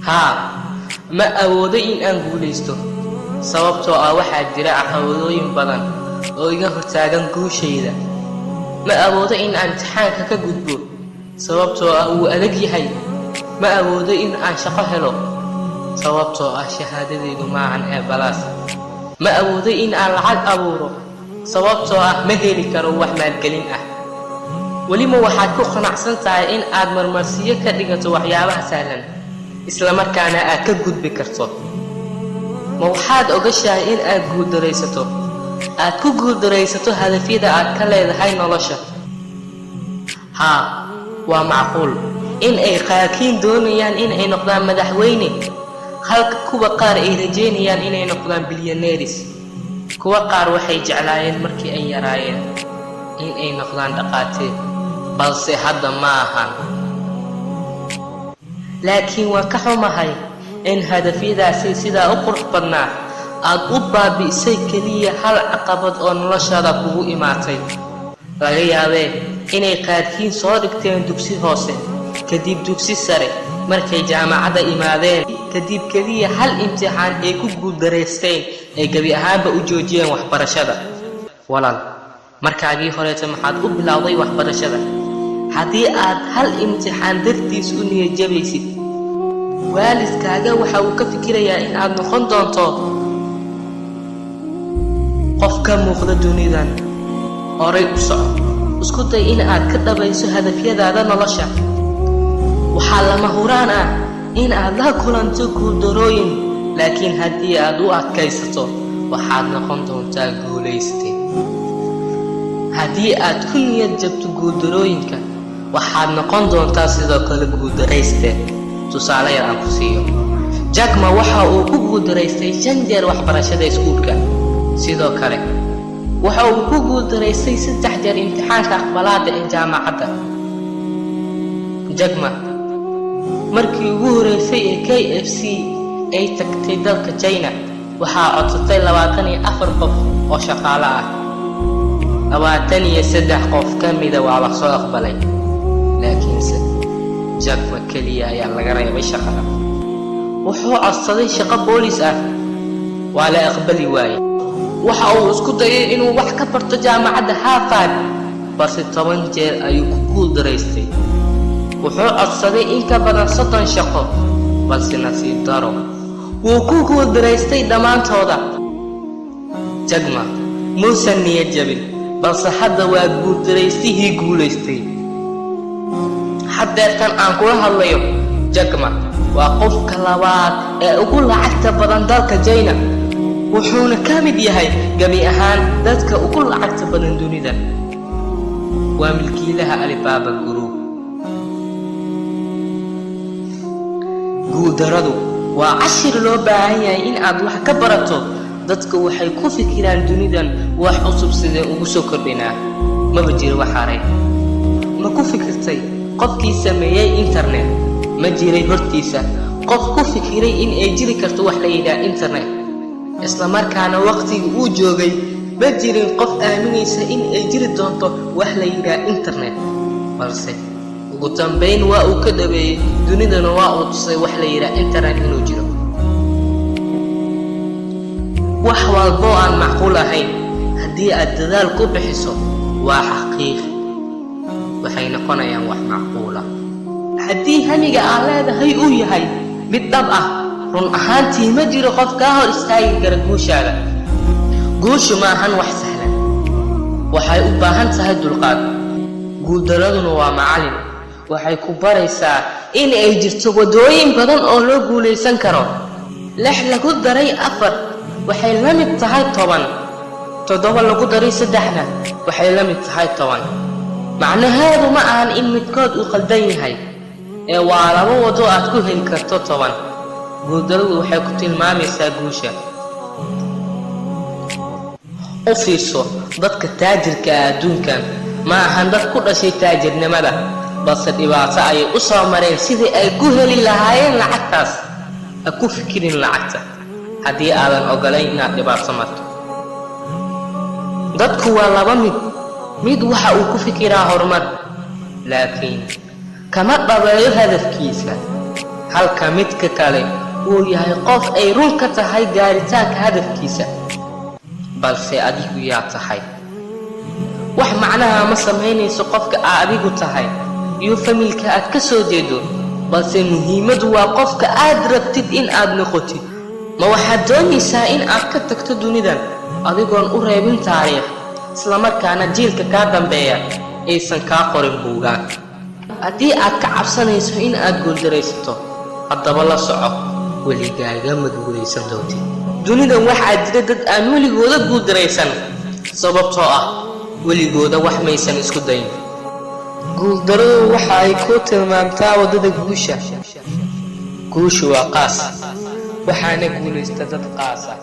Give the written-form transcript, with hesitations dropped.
ها ما أودي إن أنقوليستو sababtoo ah waxaa jira caqabadooyin badan oo iga hortaagan guushayda ma awoodo in aan imtixaanka ka gudbo sababtoo ah uu adag yahay ma awoodo in aan shaqo helo sababtoo ah shahaadadaydu maahan ee balaas ma awoodo in aan lacag abuuro sababtoo ah ma heli karo wax maalgelin ah weliba waxaad ku qanacsan tahay in aad marmarsiyo ka dhigato waxyaabaha sahlan isla markaana aad ka gudbi karto ma waxaad ogashahay in aad ku guuldaraysato hadafyada aad ka leedahay nolosha haa waa macquul in ay qaarkiin doonayaan in ay noqdaan madaxweyne halka kuwa qaar ay rajeynayaan inay noqdaan bilyaneeris kuwa qaar waxay jeclaayeen markii ay yaraayeen in ay noqdaan dhaqaatiir balse hadda ma ahan laakiin waan ka xumahay in hadafyadaasi sidaa u qurux badnaa aad u baabi'isay keliya hal caqabad oo noloshaada kugu imaatay laga yaabee inay qaarkiin soo dhigteen dugsi hoose kadib dugsi sare markay jaamacadda imaadeen kadib keliya hal imtixaan ay ku guuldaraysteen ay gebi ahaanba u joojiyeen waxbarashada walaal markaagii horeeta maxaad u bilowday waxbarashada haddii aad hal imtixaan dartiis u niyadjabaysid waalidkaaga waxa uu ka fikirayaa in aad noqon doonto qof ka muuqda dunidan horay u soco isku day in aad ka dhabayso hadafyadaada nolosha waxaa lama huraan ah in aad la kulanto guuldarooyin laakiin haddii aad u adkaysato waxaad noqon doontaa guulayste haddii aad ku niyad jabto guuldarooyinka waxaad noqon doontaa sidoo kale guuldarayste tusaale yar aan ku siiyo Jack Ma waxa uu ku guuldaraystay 5 jeer waxbarashada iskuulka sidoo kale waxa uu ku guuldaraystay 3 jeer imtixaanka aqbalaadda ee jaamacadda Jack Ma markii ugu horeysay ee KFC ay tagtay dalka China waxaa codsatay 24 qof oo shaqaale ah 23 qof ka mid ah waa la soo aqbalay laakiinse Jack Ma kaliya ayaa laga reebay shaqada wuxuu codsaday shaqo boolis ah waa la aqbali waayay waxa uu isku dayay inuu wax ka barto jaamacadda Harvard balse 10 jeer ayuu ku guuldaraystay wuxuu codsaday in ka badan 30 shaqo balse nasiib daro wuu ku guuldaraystay dhammaantooda Jack Ma muusan niyad jabin balse hadda waa guuldaraystihii guulaystay haddeertan aan kula hadlayo Jack Ma waa qofka labaad ee ugu lacagta badan dalka China wuxuuna ka mid yahay gabi ahaan dadka ugu lacagta badan dunida waa milkiilaha Alibaba Group guuldaradu waa cashir loo baahan yahay in aad wax ka barato dadka waxay ku fikiraan dunidan wax cusub sidee ugu soo kordhinaa maba jiro waxaaray ma ku fikirtay qofkii sameeyay internet ma jiray hortiisa qof ku fikiray in ay jiri karto wax la yiraahdo internet isla markaana waqtiga uu joogay ma jirin qof aaminaysa in ay jiri doonto wax la yiraahdo internet balse ugu dambeyn waa uu ka dhabeeyay dunidana waa uu tusay wax la yiraahdo internet inuu jiro wax walbo aan macquul ahayn haddii aad dadaal ku bixiso waa xaqiiq waxay noqonayaan wax macquul ah haddii hamiga aad leedahay uu yahay mid dhab ah run ahaantii ma jiro qof ka hor istaagi kara guushaada guushu ma ahan wax sahlan waxay u baahan tahay dulqaad guuldaraduna waa macallin waxay ku baraysaa in ay jirto wadooyin badan oo loo guulaysan karo 6 lagu daray 4 waxay la mid tahay 10 7 lagu daray 3na waxay la mid tahay 10 macnaheedu ma ahan in midkood uu qaldan yahay ee waa laba wado aad ku heli karto 10 guuldaradu waxay ku tilmaamaysaa guusha u fiirso dadka taajirka adduunkan ma ahan dad ku dhashay taajirnimada balse dhibaato ayay u soo mareen sidii ay ku heli lahaayeen lacagtaas ha ku fikirin lacagta haddii aadan ogolayn inaad dhibaato marto dadku waa laba mid waxa uu ku fikiraa horumar laakiin kama dhabeeyo hadafkiisa halka midka kale uu yahay qof ay run ka tahay gaaritaanka hadafkiisa. balse adigu yaa tahay? wax macnaha ma samaynayso qofka adigu tahay iyo familka aad ka soo jeedo, balse muhiimadu waa qofka aad rabtid in aad noqotid. ma waxaad doonaysaa in aad ka tagto dunidan adigoon u reebin taariikh, isla markaana jiilka kaa dambeeya aysan kaa qorin buugaan? haddii aad ka cabsanayso in aad guuldaraysato, haddaba la soco, weligaaga ma guulaysan doontid. dunidan waxaa jira dad aan weligooda guuldaraysan, sababtoo ah weligooda wax maysan isku dayin. guuldaradu waxa ay ku tilmaamtaa waddada guusha. guushu waa qaas, waxaana guulaysta dad qaas ah.